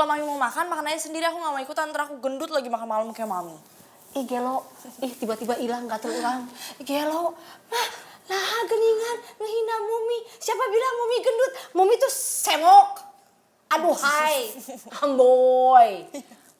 kalau mami mau makan aja sendiri, aku gak mau ikutan, ntar aku gendut lagi makan malam kayak mami. Ih gelo, tiba-tiba hilang gak terulang. Gelo, nah geningan ngehina Mumi. Siapa bilang Mumi gendut? Mumi tuh semok. Aduh hai, amboy.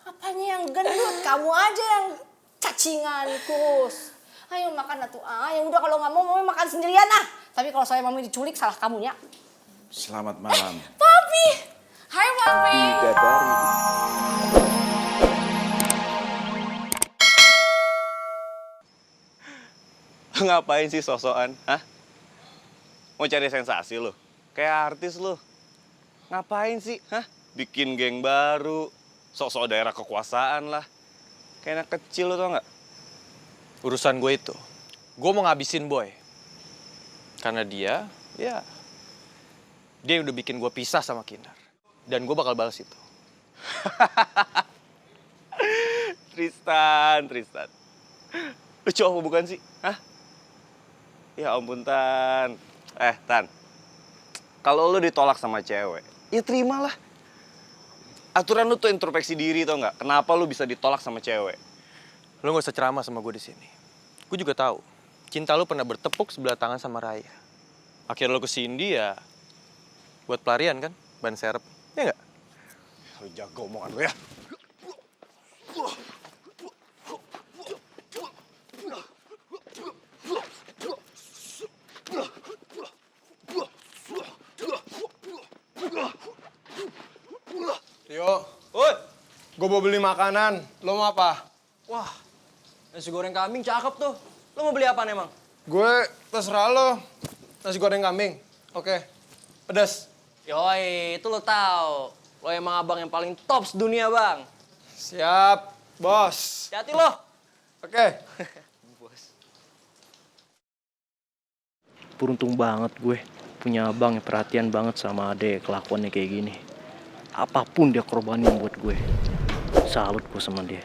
Apanya yang gendut? Kamu aja yang cacingan, kus. Ayo makan atuh. Yang udah kalau nggak mau Mami makan sendirian ah. Tapi kalau saya Mami diculik salah kamunya. Selamat malam. Papi. Hai Papi. Bidadari. Ngapain sih sosokan? Hah? Mau cari sensasi lo? Kayak artis lo. Ngapain sih? Hah? Bikin geng baru. Sok-sok daerah kekuasaan lah. Kayak anak kecil lo tau nggak? Urusan gue itu. Gue mau ngabisin Boy. Karena dia yang udah bikin gue pisah sama Kinar. Dan gue bakal balas itu. Tristan. Lu cowok apa bukan sih? Hah? Ya ampun, Tan. Tan. Kalau lu ditolak sama cewek, ya terimalah. Aturan lu tuh introspeksi diri, tau nggak? Kenapa lu bisa ditolak sama cewek? Lu gak usah ceramah sama gue di sini. Gue juga tahu, cinta lu pernah bertepuk sebelah tangan sama Raya. Akhirnya lu ke Cindy ya buat pelarian kan, ban serep. Ya nggak? Lu jago omongan lu ya. Yo, gue mau beli makanan. Lo mau apa? Wah, nasi goreng kambing cakep tuh. Lo mau beli apaan emang? Gue terserah lo. Nasi goreng kambing. Oke. Pedas. Yoi, itu lo tahu. Lo emang abang yang paling top sedunia, Bang. Siap, bos. Hati-hati lo. Oke. Beruntung banget gue punya abang yang perhatian banget sama adek, kelakuannya kayak gini. Apapun dia korbanin buat gue. Salut gue sama dia.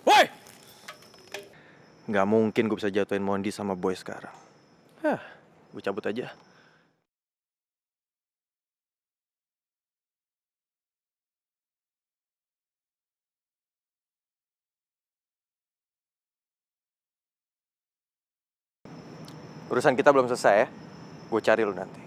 Woi! Gak mungkin gue bisa jatuhin Mondi sama Boy sekarang. Gue cabut aja. Urusan kita belum selesai ya. Gue cari lu nanti.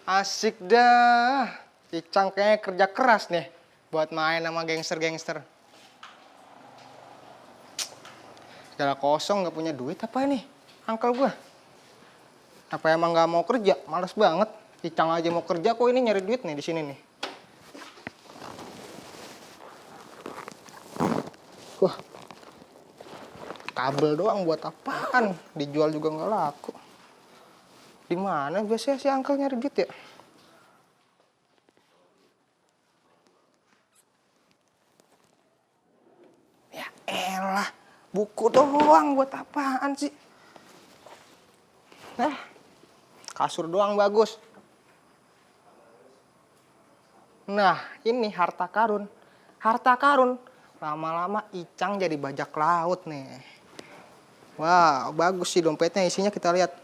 Asik dah. Icang kayaknya kerja keras nih buat main sama gangster-gangster. Segala kosong gak punya duit apa ini? Angkel gue. Apa emang gak mau kerja? Males banget. Icang aja mau kerja kok ini nyari duit nih di sini nih. Wah. Kabel doang buat apaan? Dijual juga nggak laku. Di mana biasanya si Angkel nyari duit ya? Ya elah, buku doang buat apaan sih? Kasur doang bagus. Nah, ini harta karun. Harta karun. Lama-lama Icang jadi bajak laut nih. Wah, bagus sih dompetnya, isinya kita lihat.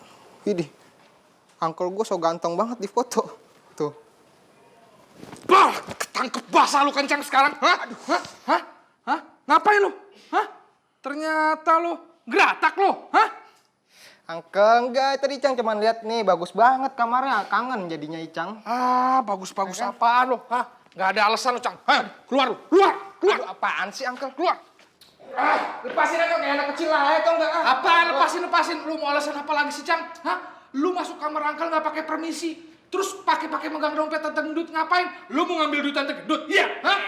Widih. Angkel gue so ganteng banget di foto. Tuh. Bah, ketangkep basah lu kencang sekarang. Hah? Aduh, hah? Ngapain lu? Hah? Ternyata lu geratak lu, hah? Angkel enggak, tadi Icang cuman lihat nih, bagus banget kamarnya. Kangen jadinya Icang. Bagus-bagus apaan lu? Hah? Gak ada alasan lu, Cang. Hah? Keluar lu, keluar. Aduh, apaan sih Angkel? Keluar. Lepasin aja kayak anak kecil lah, atau enggak? Apaan lepasin? Lu mau alasan apa lagi sih, Cang? Hah? Lu masuk kamar Angkel gak pakai permisi. Terus pakai megang dompet tante gendut ngapain? Lu mau ngambil duit tante gendut? Iya? Hah?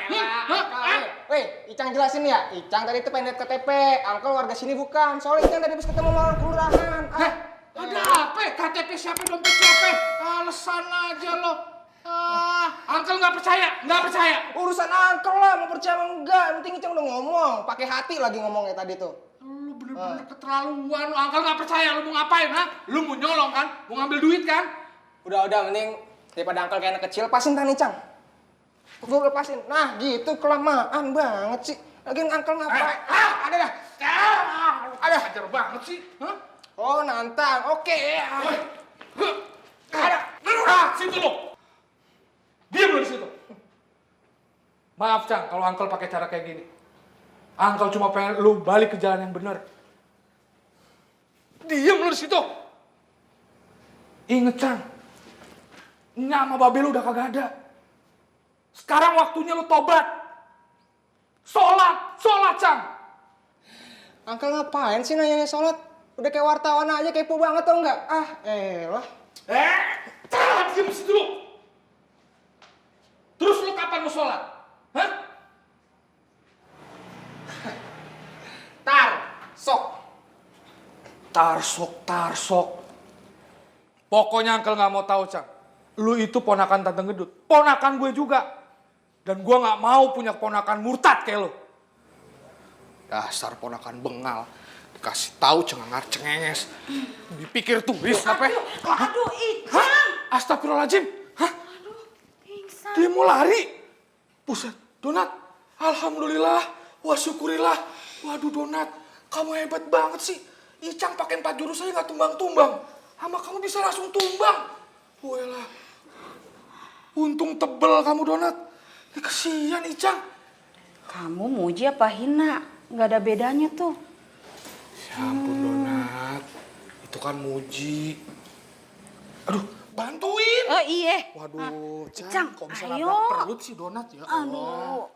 Weh, Icang jelasin ya. Icang tadi itu pengen lihat KTP. Angkel warga sini bukan. Soalnya Icang tadi habis ketemu sama orang kelurahan. Hah? Ada apa? KTP siapa? Dompet siapa? Alasan aja lo. Angkel nggak percaya, nggak percaya. Urusan Angkel lah, mau percaya apa enggak. Yang penting Icang udah ngomong. Pakai hati lagi ngomongnya tadi tuh. Lu bener-bener keterlaluan. Lu Angkel nggak percaya. Lu mau ngapain? Ha? Lu mau nyolong kan? Mau ngambil duit kan? Udah, mending daripada Angkel kayak anak kecil, pasin tani Cang. Gue lepasin. Nah, gitu kelamaan banget sih. Lagian Angkel ngapain? Ada dah. Ada. Ajar banget sih. Hah? Oh, nantang. Oke. Ada. Situ lo. Diam lo di situ. Maaf Cang, kalau Angkel pakai cara kayak gini. Angkel cuma pengen lu balik ke jalan yang benar. Diam lo di situ. Ingat Cang. Nama babe lu udah kagak ada. Sekarang waktunya lu tobat. Sholat Cang. Angkel ngapain sih nanya sholat? Udah kayak wartawan aja, kepo banget tau enggak? Elah. Diam di situ lu. Terus lu kapan mau sholat? Hah? Tarsok. Pokoknya Angkel nggak mau tahu, Cang. Lu itu ponakan Tante Gedut. Ponakan gue juga. Dan gue nggak mau punya ponakan murtad kayak lu. Dasar ponakan bengal. Dikasih tahu cengenges. Dipikir tulis apa? Aduh, Icang. Astagfirullahaladzim. Hah? Pingsan. Dia mau lari. Buset, Donat. Alhamdulillah. Wah, syukurillah. Waduh, Donat. Kamu hebat banget sih. Icang pakai 4 jurus aja nggak tumbang-tumbang. Sama kamu bisa langsung tumbang. Walah. Untung tebel kamu, Donat. Ini kesian, Icang. Kamu muji apa hina? Nggak ada bedanya tuh. Ya ampun, Donat. Itu kan muji. Aduh, bantuin. Oh iya. Waduh, Icang, Cang. Kok bisa ayo. nabrak perut sih, Donat ya? Aduh.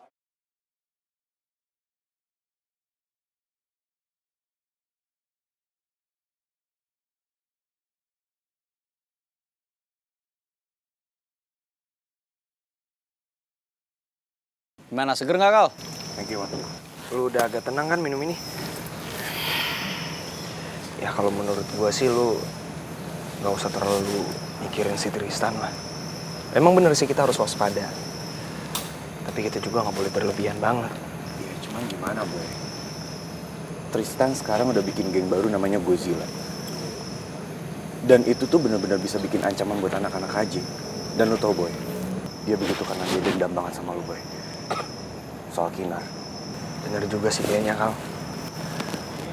Gimana, seger nggak, Kal? Thank you, Wan. Lu udah agak tenang kan minum ini? Ya kalau menurut gua sih lu nggak usah terlalu mikirin si Tristan lah. Emang bener sih kita harus waspada. Tapi kita juga nggak boleh berlebihan banget. Ya cuman gimana boy? Tristan sekarang udah bikin geng baru namanya Godzilla. Dan itu tuh bener-bener bisa bikin ancaman buat anak-anak haji. Dan lu tau boy, dia begitu karena dia dendam banget sama lu boy. Soal Kinar. Bener juga sih kayaknya, Kal.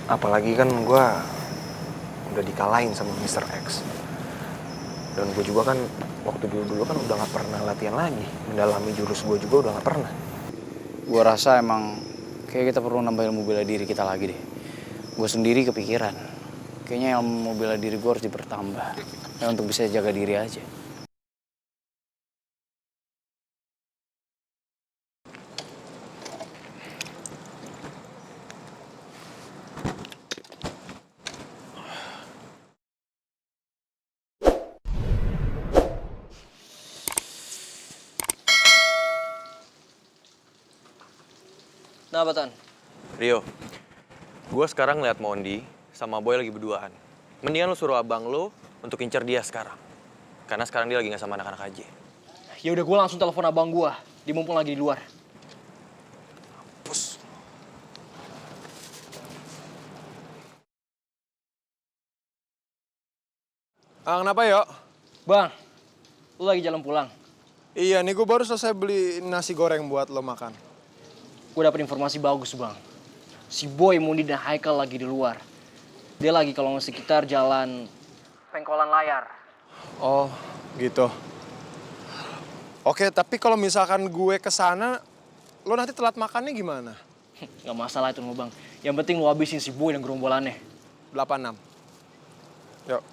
Apalagi kan gua udah dikalahin sama Mr. X. Dan gue juga kan waktu dulu kan udah gak pernah latihan lagi. Mendalami jurus gue juga udah gak pernah. Gue rasa emang kayak kita perlu nambah ilmu bela diri kita lagi deh. Gue sendiri kepikiran. Kayaknya ilmu bela diri gue harus dipertambah. Ya, untuk bisa jaga diri aja. Kenapa, Tan? Rio, gue sekarang ngeliat Mondi sama Boy lagi berduaan. Mendingan lu suruh abang lu untuk incar dia sekarang. Karena sekarang dia lagi gak sama anak-anak aja. Ya udah, gue langsung telepon abang gue. Dia mumpung lagi di luar. Pus. Kenapa, Yok? Bang, lu lagi jalan pulang. Iya, nih gue baru selesai beli nasi goreng buat lo makan. Gue dapet informasi bagus, Bang. Si Boy, Mondi, dan Haikal lagi di luar. Dia lagi kalau nggak sekitar jalan Pengkolan Layar. Oh, gitu. Oke, tapi kalau misalkan gue kesana, lo nanti telat makannya gimana? Gak masalah itu, Bang. Yang penting lu habisin si Boy dan gerombolannya. 86. Yuk.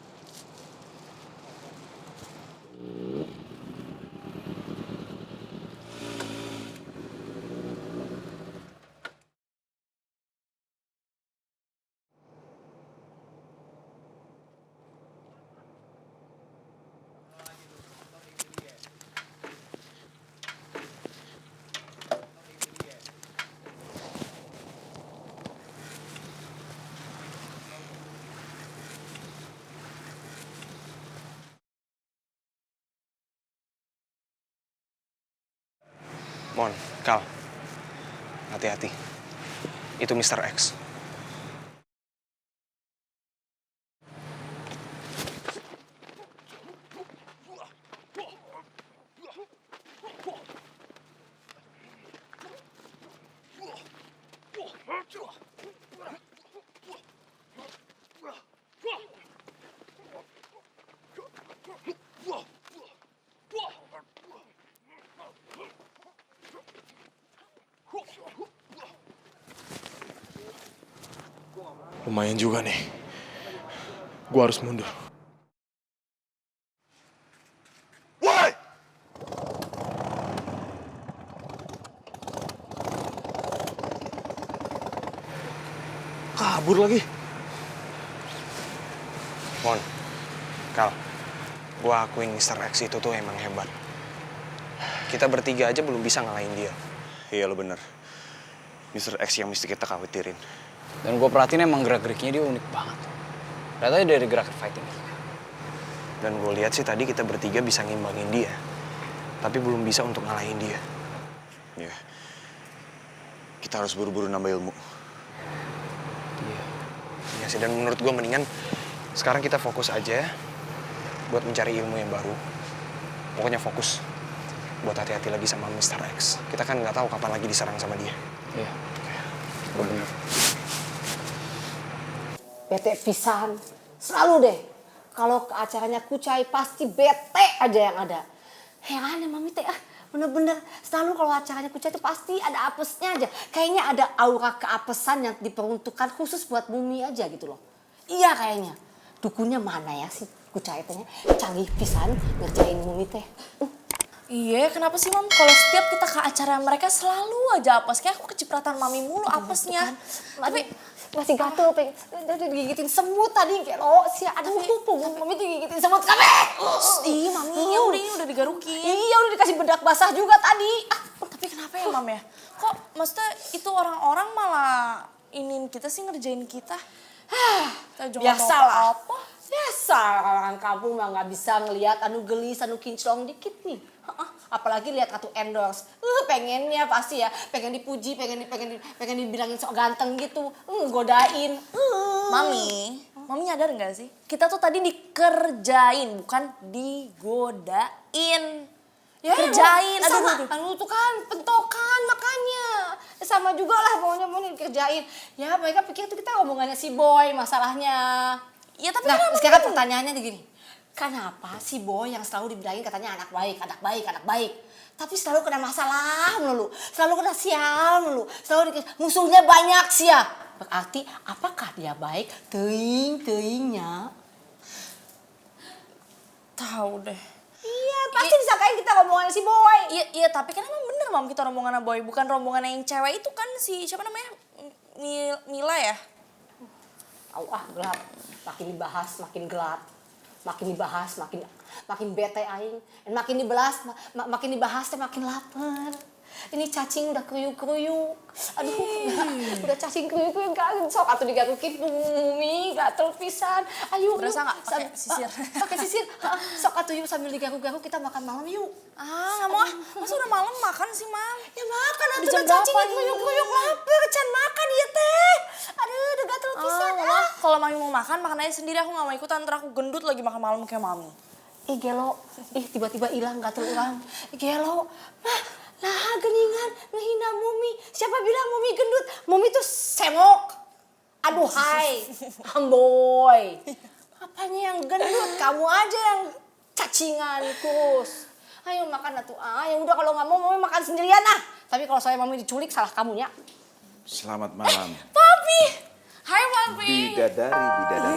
Mon, Kal. Hati-hati. Itu Mr. X. Lumayan juga nih. Gua harus mundur. Woi! Kabur lagi. Mon, Kal. Gua akuin Mr. X itu tuh emang hebat. Kita bertiga aja belum bisa ngalahin dia. Iya lo bener. Mr. X yang mesti kita khawatirin. Dan gue perhatiin emang gerak-geriknya dia unik banget. Katanya dari gerak fighting. Dan gue lihat sih tadi kita bertiga bisa ngimbangin dia. Tapi belum bisa untuk ngalahin dia. Ya. Kita harus buru-buru nambah ilmu. Iya sih, dan menurut gue mendingan sekarang kita fokus aja buat mencari ilmu yang baru. Pokoknya fokus buat hati-hati lagi sama Mr. X. Kita kan nggak tahu kapan lagi diserang sama dia. Iya. Bener. Bete pisan. Selalu deh. Kalau ke acaranya Kucai pasti bete aja yang ada. Heran ya Mami teh bener-bener selalu kalau acaranya Kucai itu pasti ada apesnya aja. Kayaknya ada aura keapesan yang diperuntukkan khusus buat Bumi aja gitu loh. Iya kayaknya. Dukunnya mana ya si Kucai tehnya? Canggih pisan ngerjain Bumi teh. Iya, kenapa sih Mam? Kalau setiap kita ke acara mereka selalu aja apes. Kayak aku kecipratan Mami mulu apesnya. Tapi masih gatel pengen digigitin semut tadi kayak lo sih ada pupuk Mami digigitin semut kabeh. Ih, Mami, ini udah digarukin. Iya, udah dikasih bedak basah juga tadi. Tapi kenapa ya Mam ya? Kok maksudnya itu orang-orang malah inin kita sih ngerjain kita? Kita juga Biasa mau lah. apa? Biasa orang kampung mah nggak bisa ngelihat anu gelis, anu kinclong dikit nih. Apalagi lihat atu endorse. Pengennya pasti ya, pengen dipuji, pengen dibilangin sok ganteng gitu. Godain. Mami nyadar nggak sih? Kita tuh tadi dikerjain, bukan digodain. Ya, kerjain, sama. Anu tuh kan pentokan makanya. Sama juga lah pokoknya mau dikerjain. Ya mereka pikir tuh kita omongannya si Boy masalahnya. Ya tapi nah, kenapa sekarang pertanyaannya begini. Kenapa si Boy yang selalu dibilangin katanya anak baik, tapi selalu kena masalah melulu, selalu kena sial melulu, musuhnya banyak sih ya. Berarti apakah dia baik? Teingnya. Tahu deh. Iya, pasti disangkain kita rombongan si Boy. Iya, tapi kan emang bener Mam kita rombongan Boy, bukan rombongan yang cewek itu kan si siapa namanya? Mila ya? Gelap. Makin dibahas makin gelap. Makin dibahas makin bete aing. Dan makin dibahas teh makin lapar. Ini cacing udah kruyuk-kruyuk. Aduh, udah cacing kruyuk-kruyuk kan sok atuh digarukin Bumi, gatel pisan. Ayo, berasa enggak pakai sisir? Pakai sisir. Sok atuh yuk sambil digaruk-garuk kita makan malam yuk. Enggak mau. Masa udah malam makan sih, Mam? Ya makan atuh jam cacing berapa nih? kruyuk-kruyuk lapar, can makan ieu teh. Aduh, udah gatel pisan. Mama, kalau Mami mau makan aja sendiri, aku gak mau ikutan, ntar aku gendut lagi makan malam kayak Mami. Gelo, tiba-tiba hilang gatel urang. Gelo, nah geningan ngehina Mumi. Siapa bilang Mumi gendut? Mumi tuh semok. Aduh hai, amboy. Apanya yang gendut? Kamu aja yang cacingan kus. Ayo makan atuh. Ya udah kalau nggak mau Mumi makan sendirian ah. Tapi kalau saya Mumi diculik salah kamunya. Selamat malam. Papi! Hai Papi! Bidadari.